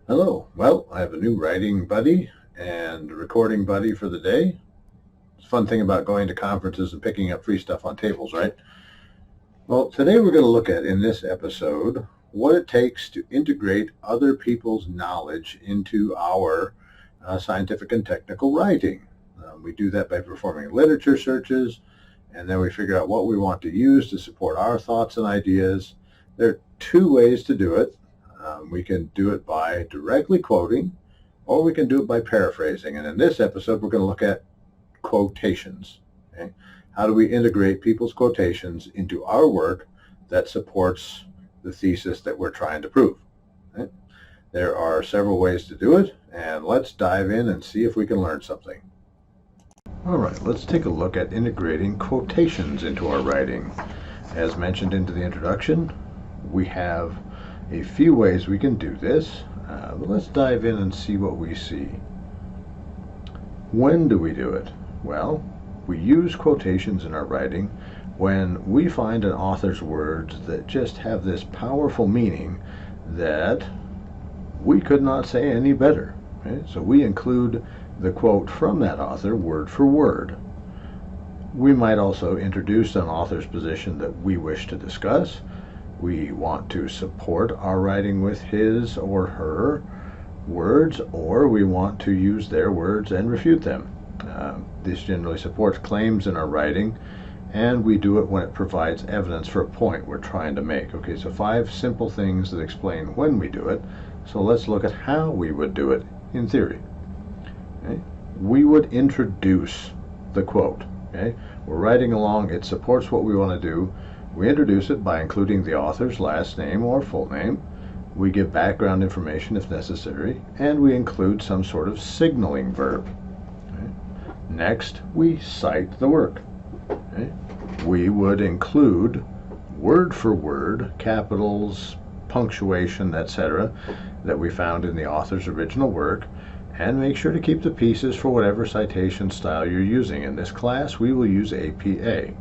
Hello. Well, I have a new writing buddy and recording buddy for the day. It's a fun thing about going to conferences and picking up free stuff on tables, right? Well, today we're going to look at, in this episode, what it takes to integrate other people's knowledge into our scientific and technical writing. We do that by performing literature searches, and then we figure out what we want to use to support our thoughts and ideas. There are two ways to do it. We can do it by directly quoting, or we can do it by paraphrasing. And in this episode, we're going to look at quotations. Okay? How do we integrate people's quotations into our work that supports the thesis that we're trying to prove? Okay? There are several ways to do it, and let's dive in and see if we can learn something. All right, let's take a look at integrating quotations into our writing. As mentioned into the introduction, we have a few ways we can do this, but let's dive in and see what we see. When do we do it? Well, we use quotations in our writing when we find an author's words that just have this powerful meaning that we could not say any better. Okay? So we include the quote from that author word for word. We might also introduce an author's position that we wish to discuss. We want to support our writing with his or her words, or we want to use their words and refute them. This generally supports claims in our writing, and we do it when it provides evidence for a point we're trying to make. Okay, so 5 simple things that explain when we do it. So let's look at how we would do it in theory. Okay? We would introduce the quote. Okay? We're writing along, it supports what we want to do. We introduce it by including the author's last name or full name. We give background information if necessary, and we include some sort of signaling verb. Okay? Next, we cite the work. Okay? We would include word for word, capitals, punctuation, etc., that we found in the author's original work, and make sure to keep the pieces for whatever citation style you're using. In this class, we will use APA.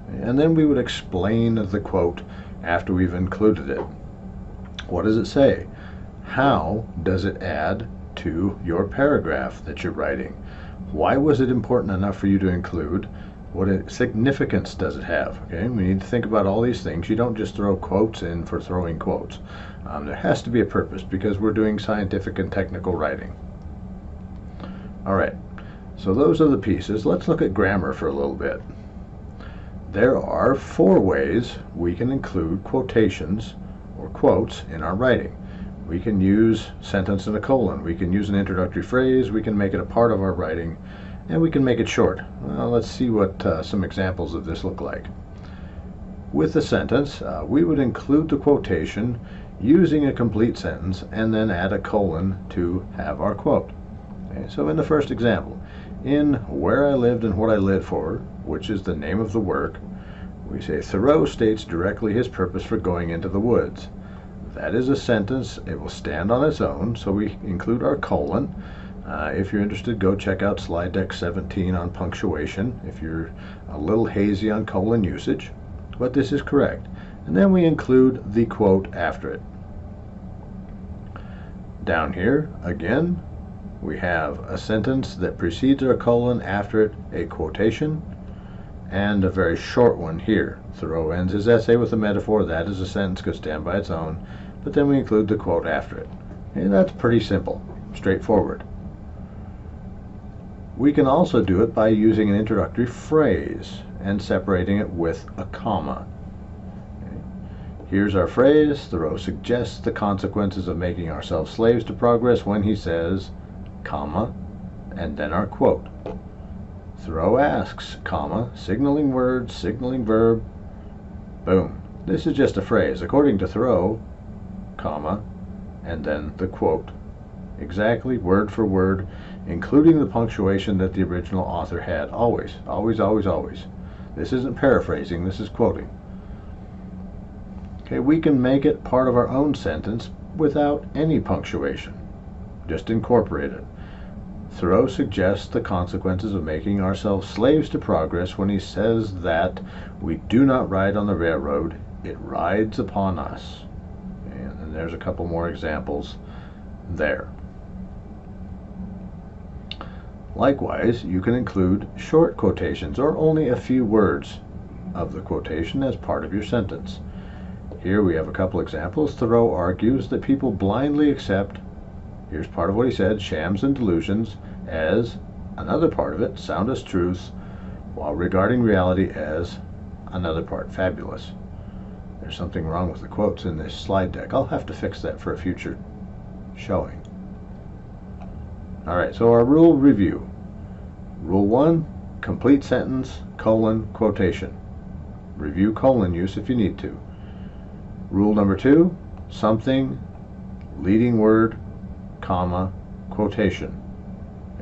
And then we would explain the quote after we've included it. What does it say? How does it add to your paragraph that you're writing? Why was it important enough for you to include? What significance does it have? Okay, we need to think about all these things. You don't just throw quotes in for throwing quotes. There has to be a purpose because we're doing scientific and technical writing. All right, so those are the pieces. Let's look at grammar for a little bit. There are 4 ways we can include quotations or quotes in our writing. We can use sentence and a colon. We can use an introductory phrase. We can make it a part of our writing, and we can make it short. Well, let's see what some examples of this look like. With the sentence, we would include the quotation using a complete sentence and then add a colon to have our quote. Okay, so in the first example, in Where I Lived and What I Lived For, which is the name of the work, we say Thoreau states directly his purpose for going into the woods. That is a sentence. It will stand on its own, so we include our colon. If you're interested, go check out slide deck 17 on punctuation if you're a little hazy on colon usage, but this is correct. And then we include the quote after it. Down here, again, we have a sentence that precedes our colon, after it a quotation, and a very short one here. Thoreau ends his essay with a metaphor. That is a sentence, could stand by its own, but then we include the quote after it. And that's pretty simple, straightforward. We can also do it by using an introductory phrase and separating it with a comma. Okay. Here's our phrase. Thoreau suggests the consequences of making ourselves slaves to progress when he says, comma, and then our quote. Thoreau asks, comma, signaling word, signaling verb, boom. This is just a phrase. According to Thoreau, comma, and then the quote. Exactly, word for word, including the punctuation that the original author had. Always, always, always, always. This isn't paraphrasing, this is quoting. Okay, we can make it part of our own sentence without any punctuation. Just incorporate it. Thoreau suggests the consequences of making ourselves slaves to progress when he says that we do not ride on the railroad, it rides upon us. And there's a couple more examples there. Likewise, you can include short quotations or only a few words of the quotation as part of your sentence. Here we have a couple examples. Thoreau argues that people blindly accept, here's part of what he said, shams and delusions, as another part of it, soundest truths, while regarding reality as another part, fabulous. There's something wrong with the quotes in this slide deck. I'll have to fix that for a future showing. All right, so our rule review. Rule 1, complete sentence, colon, quotation. Review colon use if you need to. Rule number 2, something, leading word, comma, quotation.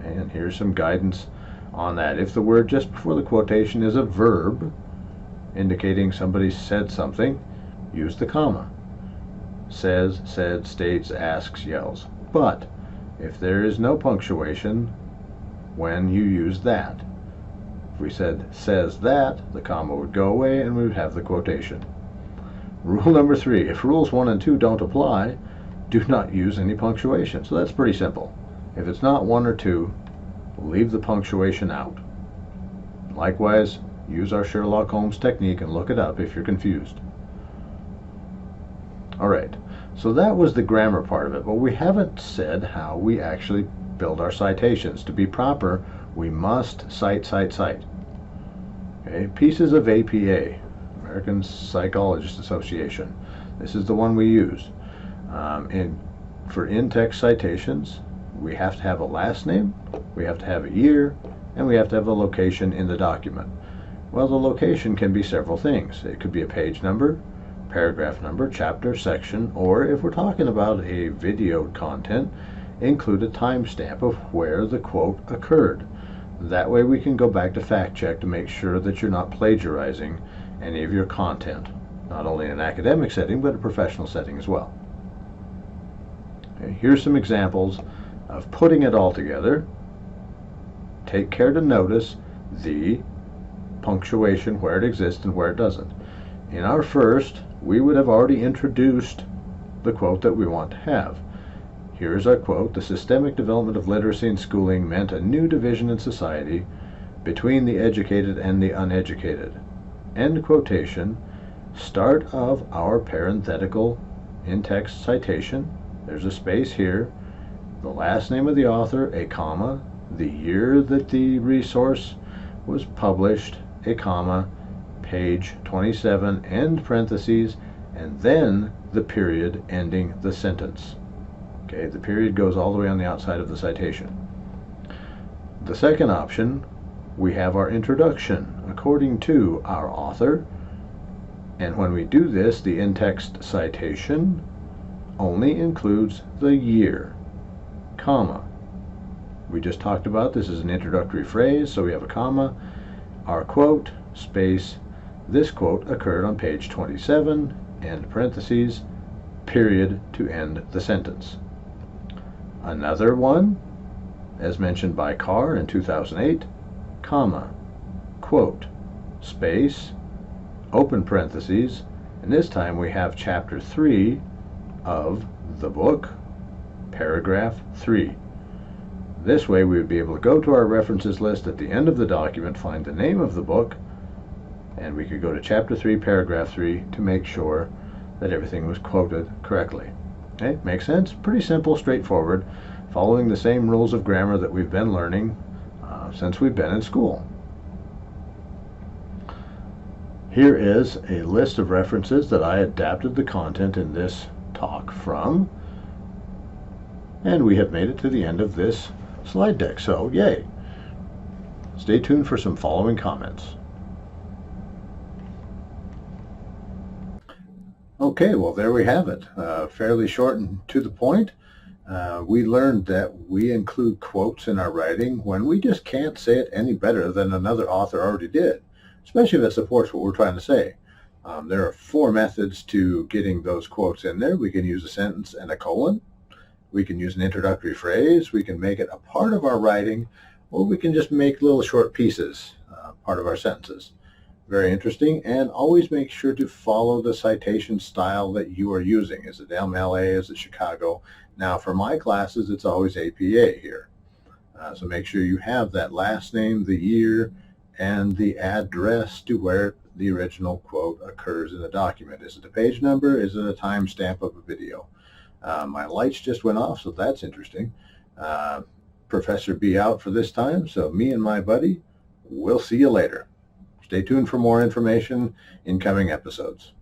And here's some guidance on that. If the word just before the quotation is a verb, indicating somebody said something, use the comma. Says, said, states, asks, yells. But if there is no punctuation when you use that, if we said says that, the comma would go away and we would have the quotation. Rule number 3, if rules 1 and 2 don't apply, do not use any punctuation. So that's pretty simple. If it's not 1 or 2, leave the punctuation out. Likewise, use our Sherlock Holmes technique and look it up if you're confused. Alright, so that was the grammar part of it, but we haven't said how we actually build our citations. To be proper, we must cite. Okay, pieces of APA, American Psychologists Association. This is the one we use. For in-text citations, we have to have a last name, we have to have a year, and we have to have a location in the document. Well, the location can be several things. It could be a page number, paragraph number, chapter, section, or if we're talking about a videoed content, include a timestamp of where the quote occurred. That way we can go back to fact check to make sure that you're not plagiarizing any of your content, not only in an academic setting, but a professional setting as well. Okay, here's some examples of putting it all together. Take care to notice the punctuation where it exists and where it doesn't. In our first, we would have already introduced the quote that we want to have. Here's our quote: the systemic development of literacy and schooling meant a new division in society between the educated and the uneducated. End quotation. Start of our parenthetical in-text citation. There's a space here. The last name of the author, a comma. The year that the resource was published, a comma. Page 27, end parentheses, and then the period ending the sentence. Okay, the period goes all the way on the outside of the citation. The second option, we have our introduction according to our author, and when we do this, the in-text citation only includes the year, comma. We just talked about this is an introductory phrase, so we have a comma. Our quote, space, this quote occurred on page 27, end parentheses, period to end the sentence. Another one, as mentioned by Carr in 2008, comma, quote, space, open parentheses, and this time we have chapter 3 of the book, paragraph 3. This way we would be able to go to our references list at the end of the document, find the name of the book, and we could go to chapter 3, paragraph 3 to make sure that everything was quoted correctly. Okay, makes sense? Pretty simple, straightforward, following the same rules of grammar that we've been learning since we've been in school. Here is a list of references that I adapted the content in this talk from, and we have made it to the end of this slide deck, so yay! Stay tuned for some following comments. Okay, well there we have it. Fairly short and to the point. We learned that we include quotes in our writing when we just can't say it any better than another author already did, especially if it supports what we're trying to say. There are 4 methods to getting those quotes in there. We can use a sentence and a colon. We can use an introductory phrase. We can make it a part of our writing, or we can just make little short pieces part of our sentences. Very interesting. And always make sure to follow the citation style that you are using. Is it MLA? Is it Chicago? Now, for my classes, it's always APA here. So make sure you have that last name, the year, and the address to where the original quote occurs in the document. Is it a page number? Is it a timestamp of a video? My lights just went off, so that's interesting. Professor B out for this time, so me and my buddy, we'll see you later. Stay tuned for more information in coming episodes.